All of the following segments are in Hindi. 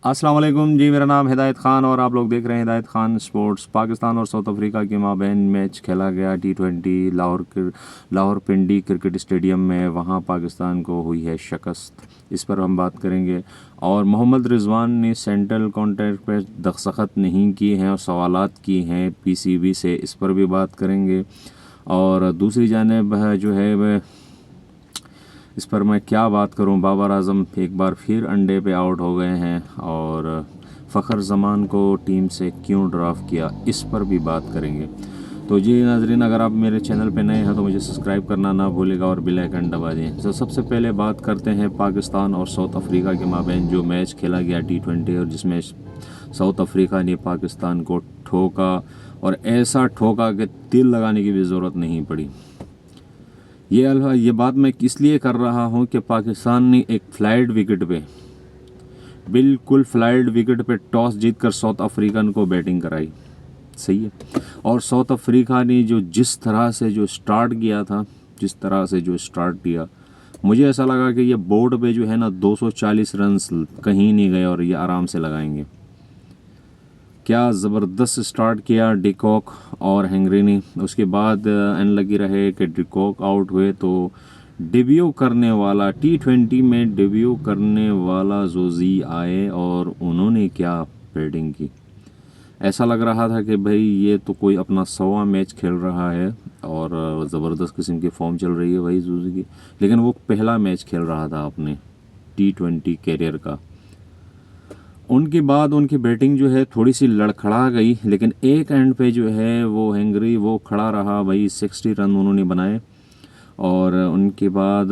अस्सलाम वालेकुम जी, मेरा नाम हिदायत ख़ान और आप लोग देख रहे हैं हिदायत ख़ान स्पोर्ट्स। पाकिस्तान और साउथ अफ्रीका के माबैन मैच खेला गया T20 लाहौर पिंडी क्रिकेट स्टेडियम में। वहां पाकिस्तान को हुई है शिकस्त, इस पर हम बात करेंगे। और मोहम्मद रिजवान ने सेंट्रल कॉन्ट्रैक्ट पर दस्तखत नहीं किए हैं और सवालात की हैं PCB से, इस पर भी बात करेंगे। और दूसरी जानिब जो है वह इस पर मैं क्या बात करूं, बाबर आजम एक बार फिर अंडे पे आउट हो गए हैं और फ़खर जमान को टीम से क्यों ड्रॉप किया, इस पर भी बात करेंगे। तो जी नाजरीन, अगर आप मेरे चैनल पे नए हैं तो मुझे सब्सक्राइब करना ना भूलेगा और बेल आइकन दबा दें। तो सबसे पहले बात करते हैं पाकिस्तान और साउथ अफ्रीका के माबैन जो मैच खेला गया T20 और जिसमें साउथ अफ्रीका ने पाकिस्तान को ठोका और ऐसा ठोका कि तिल लगाने की भी ज़रूरत नहीं पड़ी। ये बात मैं इसलिए कर रहा हूं कि पाकिस्तान ने एक बिल्कुल फ्लाइट विकेट पे टॉस जीतकर साउथ अफ्रीकन को बैटिंग कराई, सही है। और साउथ अफ्रीका ने जिस तरह से स्टार्ट किया, मुझे ऐसा लगा कि ये बोर्ड पे जो है ना 240 रन कहीं नहीं गए और ये आराम से लगाएंगे। क्या ज़बरदस्त स्टार्ट किया डिकॉक और हेनरी ने। उसके बाद एन लगी रहे कि डिकॉक आउट हुए तो डेब्यू करने वाला T20 में डेब्यू करने वाला जोजी आए और उन्होंने क्या बैटिंग की। ऐसा लग रहा था कि भाई ये तो कोई अपना 100वां मैच खेल रहा है और ज़बरदस्त किस्म की फॉर्म चल रही है भाई जोजी की, लेकिन वो पहला मैच खेल रहा था अपने T20 कैरियर का। उनके बाद उनकी बैटिंग जो है थोड़ी सी लड़खड़ा गई, लेकिन एक एंड पे जो है वो हेनरी वो खड़ा रहा भाई, 60 रन उन्होंने बनाए। और उनके बाद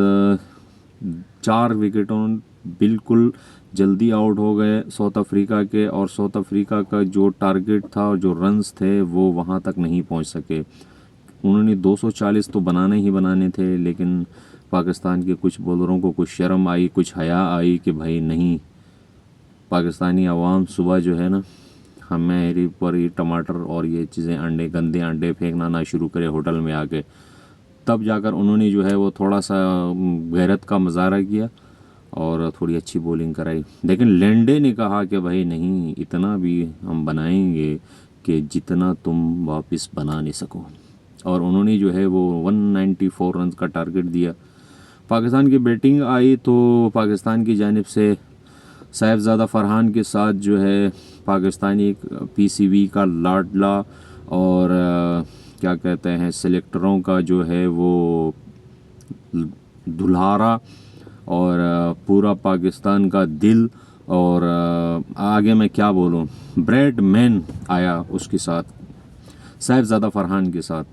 4 विकेटों बिल्कुल जल्दी आउट हो गए साउथ अफ्रीका के, और साउथ अफ्रीका का जो टारगेट था और जो रन्स थे वो वहाँ तक नहीं पहुँच सके। उन्होंने 240 तो बनाने ही बनाने थे, लेकिन पाकिस्तान के कुछ बॉलरों को कुछ शर्म आई, कुछ हया आई कि भाई नहीं, पाकिस्तानी अवाम सुबह जो है ना हमें पर ये टमाटर और ये चीज़ें गंदे अंडे फेंकना ना शुरू करे होटल में आके। तब जाकर उन्होंने जो है वो थोड़ा सा गैरत का मुजाहरा किया और थोड़ी अच्छी बॉलिंग कराई। लेकिन लैंडे ने कहा कि भाई नहीं, इतना भी हम बनाएंगे कि जितना तुम वापस बना नहीं सको। और उन्होंने जो है वो 194 रन का टारगेट दिया। पाकिस्तान की बैटिंग आई तो पाकिस्तान की जानिब से साहिबजादा फरहान के साथ जो है पाकिस्तानी PCB का लाडला और क्या कहते हैं सेलेक्टरों का जो है वो दुल्हारा और पूरा पाकिस्तान का दिल, और आगे मैं क्या बोलूं, ब्रैड मैन आया उसके साथ साहिबजादा फरहान के साथ।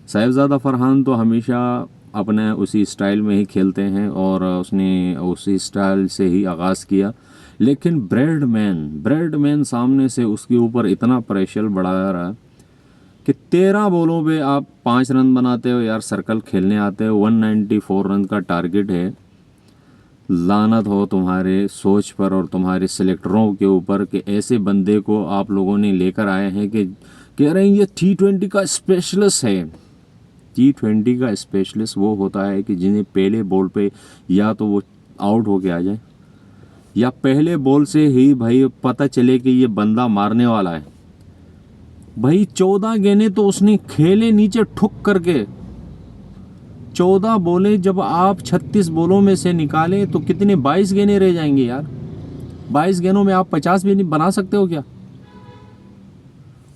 साहिबजादा फरहान तो हमेशा अपने उसी स्टाइल में ही खेलते हैं और उसने उसी स्टाइल से ही आगाज़ किया, लेकिन ब्रैड मैन सामने से उसके ऊपर इतना प्रेशर बढ़ा रहा कि 13 बॉलों पे आप 5 रन बनाते हो यार, सर्कल खेलने आते हो। 194 रन का टारगेट है। लानत हो तुम्हारे सोच पर और तुम्हारे सिलेक्टरों के ऊपर कि ऐसे बंदे को आप लोगों ने लेकर आए हैं कि कह रहे हैं ये T20 का स्पेशलिस्ट है। T20 का स्पेशलिस्ट वो होता है कि जिन्हें पहले बॉल पे या तो वो आउट होके आ जाए या पहले बॉल से ही भाई पता चले कि ये बंदा मारने वाला है। भाई 14 गेंदें तो उसने खेले नीचे ठुक करके। 14 बॉलें जब आप 36 बॉलों में से निकालें तो कितने 22 गेंदें रह जाएंगे यार। 22 गेंदों में आप 50 भी नहीं बना सकते हो क्या?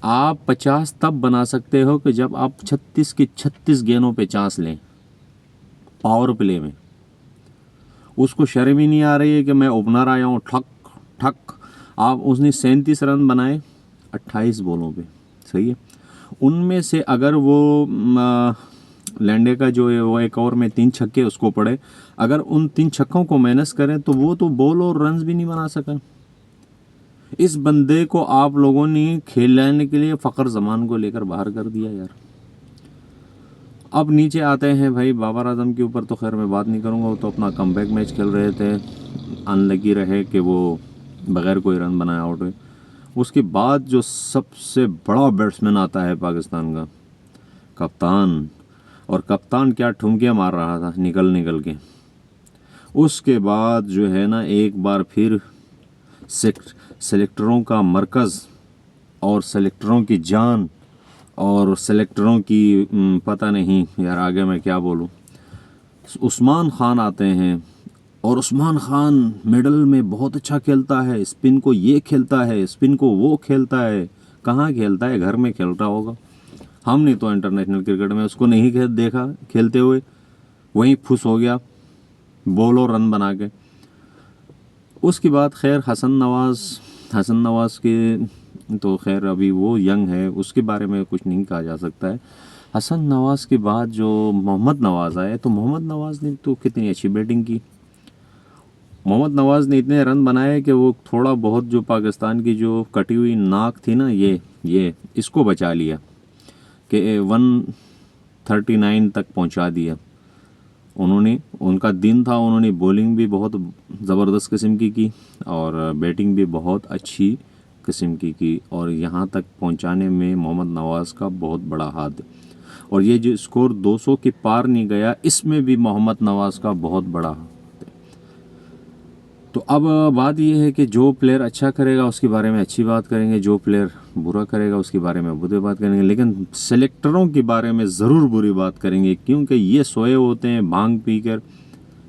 आप 50 तब बना सकते हो कि जब आप 36 की 36 गेंदों पे चांस लें पावर प्ले में। उसको शर्म ही नहीं आ रही है कि मैं ओपनर आया हूँ, ठक ठक। आप उसने 37 रन बनाए 28 बॉलों पे, सही है। उनमें से अगर वो लैंडे का जो है वो एक ओवर में 3 छक्के उसको पड़े, अगर उन 3 छक्कों को माइनस करें तो वो तो बॉल और रन्स भी नहीं बना सका। इस बंदे को आप लोगों ने खेलने के लिए फ़खर जमान को लेकर बाहर कर दिया यार। अब नीचे आते हैं भाई बाबर आजम के ऊपर, तो खैर मैं बात नहीं करूँगा, वो तो अपना कमबैक मैच खेल रहे थे। अनलकी रहे कि वो बगैर कोई रन बनाए आउट हुए। उसके बाद जो सबसे बड़ा बैट्समैन आता है पाकिस्तान का, कप्तान, और कप्तान क्या ठुमके मार रहा था निकल के। उसके बाद जो है ना एक बार फिर सेलेक्टरों का मरकज़ और सेलेक्टरों की जान और सेलेक्टरों की पता नहीं यार आगे मैं क्या बोलूँ। उस्मान खान आते हैं और उस्मान खान मिडल में बहुत अच्छा खेलता है, स्पिन को ये खेलता है, स्पिन को वो खेलता है। कहाँ खेलता है? घर में खेल रहा होगा। हमने तो इंटरनेशनल क्रिकेट में उसको नहीं देखा खेलते हुए, वहीं फुस हो गया बॉल और रन बना के। उसके बाद खैर हसन नवाज़ के तो खैर अभी वो यंग है, उसके बारे में कुछ नहीं कहा जा सकता है। हसन नवाज़ के बाद जो मोहम्मद नवाज़ आए तो मोहम्मद नवाज़ ने तो कितनी अच्छी बैटिंग की। मोहम्मद नवाज़ ने इतने रन बनाए कि वो थोड़ा बहुत जो पाकिस्तान की जो कटी हुई नाक थी ना, ये इसको बचा लिया कि 139 तक पहुंचा दिया उन्होंने। उनका दिन था, उन्होंने बॉलिंग भी बहुत ज़बरदस्त किस्म की और बैटिंग भी बहुत अच्छी किस्म की और यहाँ तक पहुंचाने में मोहम्मद नवाज़ का बहुत बड़ा हाथ है। और ये जो स्कोर 200 के पार नहीं गया, इसमें भी मोहम्मद नवाज़ का बहुत बड़ा हाथ है। तो अब बात यह है कि जो प्लेयर अच्छा करेगा उसके बारे में अच्छी बात करेंगे, जो प्लेयर बुरा करेगा उसके बारे में बुरी बात करेंगे, लेकिन सेलेक्टरों के बारे में ज़रूर बुरी बात करेंगे क्योंकि ये सोए होते हैं भांग पीकर।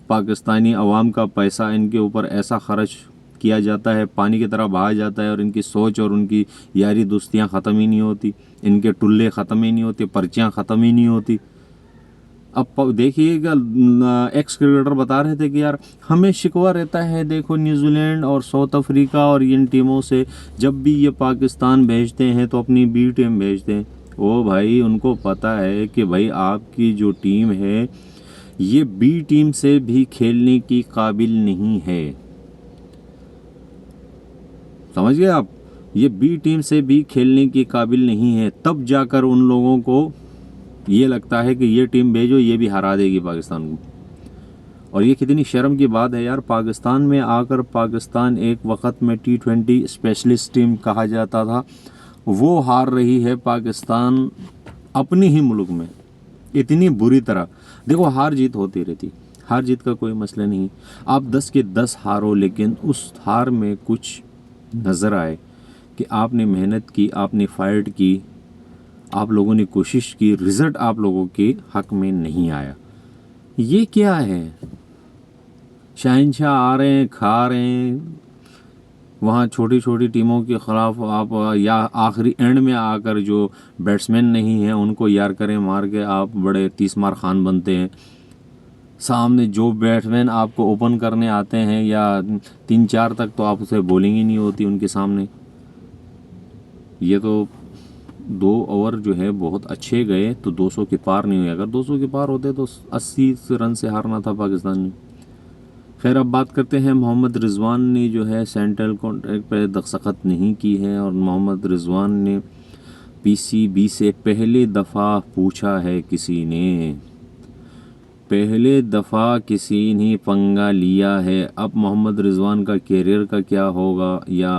पाकिस्तानी अवाम का पैसा इनके ऊपर ऐसा खर्च किया जाता है, पानी की तरह बहाया जाता है और इनकी सोच और उनकी यारी दोस्तियाँ ख़त्म ही नहीं होती, इनके टुल्ले ख़त्म ही नहीं होते, पर्चियाँ ख़त्म ही नहीं होती। अब देखिएगा एक्स क्रिकेटर बता रहे थे कि यार हमें शिकवा रहता है, देखो न्यूजीलैंड और साउथ अफ्रीका और इन टीमों से, जब भी ये पाकिस्तान भेजते हैं तो अपनी बी टीम भेजते हैं। ओ भाई, उनको पता है कि भाई आपकी जो टीम है ये बी टीम से भी खेलने की काबिल नहीं है। समझ गए आप? ये बी टीम से भी खेलने की काबिल नहीं है, तब जाकर उन लोगों को ये लगता है कि ये टीम भेजो, ये भी हरा देगी पाकिस्तान को। और ये कितनी शर्म की बात है यार, पाकिस्तान में आकर पाकिस्तान एक वक्त में T20 स्पेशलिस्ट टीम कहा जाता था, वो हार रही है पाकिस्तान अपने ही मुल्क में इतनी बुरी तरह। देखो हार जीत होती रहती, हार जीत का कोई मसला नहीं, आप 10 के 10 हारो, लेकिन उस हार में कुछ नज़र आए कि आपने मेहनत की, आपने फाइट की, आप लोगों ने कोशिश की, रिज़ल्ट आप लोगों के हक में नहीं आया। ये क्या है? शहंशाह आ रहे हैं, खा रहे हैं, वहाँ छोटी छोटी टीमों के ख़िलाफ़ आप या आखिरी एंड में आकर जो बैट्समैन नहीं हैं उनको यार करें मार के आप बड़े 30 मार खान बनते हैं। सामने जो बैट्समैन आपको ओपन करने आते हैं या 3-4 तक तो आप उसे बॉलिंग ही नहीं होती उनके सामने। ये तो 2 ओवर जो है बहुत अच्छे गए तो 200 के पार नहीं हुए। अगर 200 के पार होते तो 80 रन से हारना था पाकिस्तान ने। खैर अब बात करते हैं, मोहम्मद रिजवान ने जो है सेंट्रल कॉन्ट्रैक्ट पर दस्तखत नहीं की है और मोहम्मद रिजवान ने पीसीबी से पहली दफ़ा पूछा है, पहले दफ़ा किसी ने पंगा लिया है। अब मोहम्मद रिजवान का कैरियर का क्या होगा या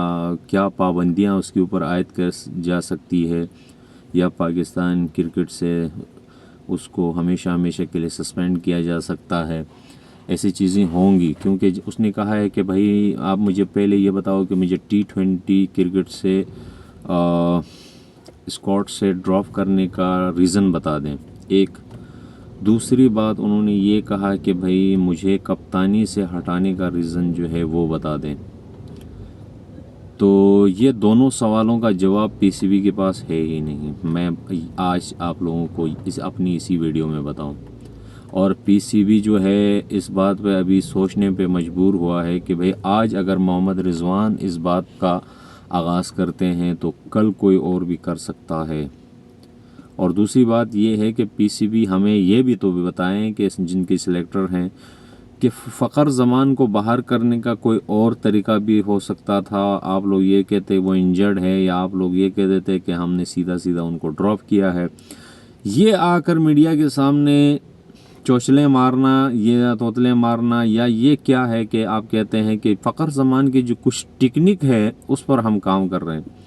क्या पाबंदियां उसके ऊपर आयद कर जा सकती है या पाकिस्तान क्रिकेट से उसको हमेशा हमेशा के लिए सस्पेंड किया जा सकता है, ऐसी चीज़ें होंगी। क्योंकि उसने कहा है कि भाई आप मुझे पहले ये बताओ कि मुझे T20 क्रिकेट से स्क्वाड से ड्रॉप करने का रीज़न बता दें। एक दूसरी बात उन्होंने ये कहा कि भाई मुझे कप्तानी से हटाने का रीज़न जो है वो बता दें। तो ये दोनों सवालों का जवाब पीसीबी के पास है ही नहीं। मैं आज आप लोगों को अपनी इसी वीडियो में बताऊं। और पीसीबी जो है इस बात पे अभी सोचने पे मजबूर हुआ है कि भाई आज अगर मोहम्मद रिजवान इस बात का आगाज़ करते हैं तो कल कोई और भी कर सकता है। और दूसरी बात ये है कि पीसीबी हमें ये भी तो भी बताएं कि जिनके सिलेक्टर हैं कि फ़खर ज़मान को बाहर करने का कोई और तरीका भी हो सकता था। आप लोग ये कहते वो इंजर्ड है या आप लोग ये कह देते कि हमने सीधा सीधा उनको ड्रॉप किया है। ये आकर मीडिया के सामने चौचले मारना, ये तोतले मारना, या ये क्या है कि आप कहते हैं कि फ़खर ज़मान की जो कुछ टेक्निक है उस पर हम काम कर रहे हैं।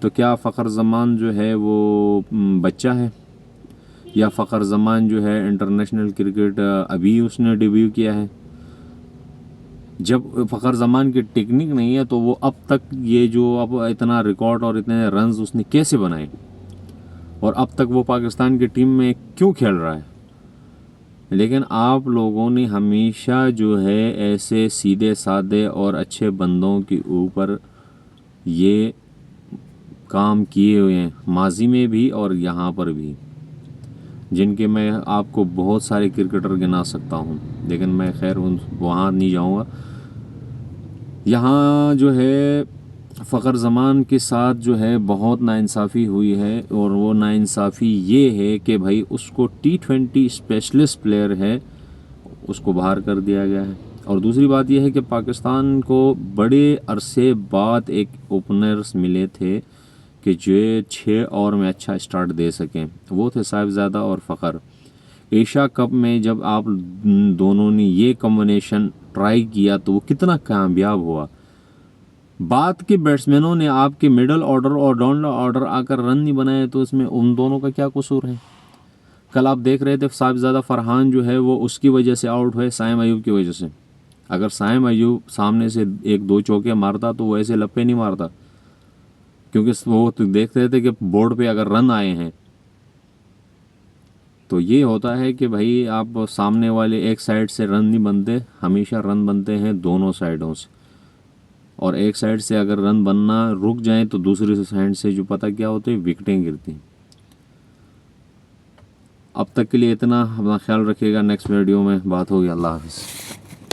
तो क्या फ़खर ज़मान जो है वो बच्चा है या फ़खर ज़मान जो है इंटरनेशनल क्रिकेट अभी उसने डेब्यू किया है? जब फ़खर ज़मान की टेक्निक नहीं है तो वो अब तक ये जो अब इतना रिकॉर्ड और इतने रन्स उसने कैसे बनाए, और अब तक वो पाकिस्तान की टीम में क्यों खेल रहा है। लेकिन आप लोगों ने हमेशा जो है ऐसे सीधे साधे और अच्छे बंदों के ऊपर ये काम किए हुए हैं, माजी में भी और यहाँ पर भी, जिनके मैं आपको बहुत सारे क्रिकेटर गिना सकता हूँ, लेकिन मैं खैर उन वहाँ नहीं जाऊँगा। यहाँ जो है फ़खर ज़मान के साथ जो है बहुत नाइंसाफ़ी हुई है, और वो नाइंसाफ़ी ये है कि भाई उसको T20 स्पेशलिस्ट प्लेयर है उसको बाहर कर दिया गया है। और दूसरी बात यह है कि पाकिस्तान को बड़े अरसे बाद एक ओपनर्स मिले थे कि जो 6 ओवर में अच्छा स्टार्ट दे सकें, वो थे साहिबजादा और फ़खर। एशिया कप में जब आप दोनों ने ये कॉम्बिनेशन ट्राई किया तो वो कितना कामयाब हुआ। बाद के बैट्समैनों ने आपके मिडल ऑर्डर और डाउन ऑर्डर आकर रन नहीं बनाए, तो इसमें उन दोनों का क्या कसूर है। कल आप देख रहे थे साहिबजादा फरहान जो है वो उसकी वजह से आउट हुए, साइम अयूब की वजह से। अगर साइम अयूब सामने से 1-2 चौके मारता तो वो ऐसे लप्पे नहीं मारता, क्योंकि वो तो देख रहे थे कि बोर्ड पे अगर रन आए हैं तो ये होता है कि भाई आप सामने वाले एक साइड से रन नहीं बनते, हमेशा रन बनते हैं दोनों साइडों से। और एक साइड से अगर रन बनना रुक जाए तो दूसरी साइड से जो पता क्या होते हैं, विकेटें गिरती हैं। अब तक के लिए इतना, अपना ख्याल रखिएगा, नेक्स्ट वीडियो में बात होगी। अल्लाह हाफ़िज़।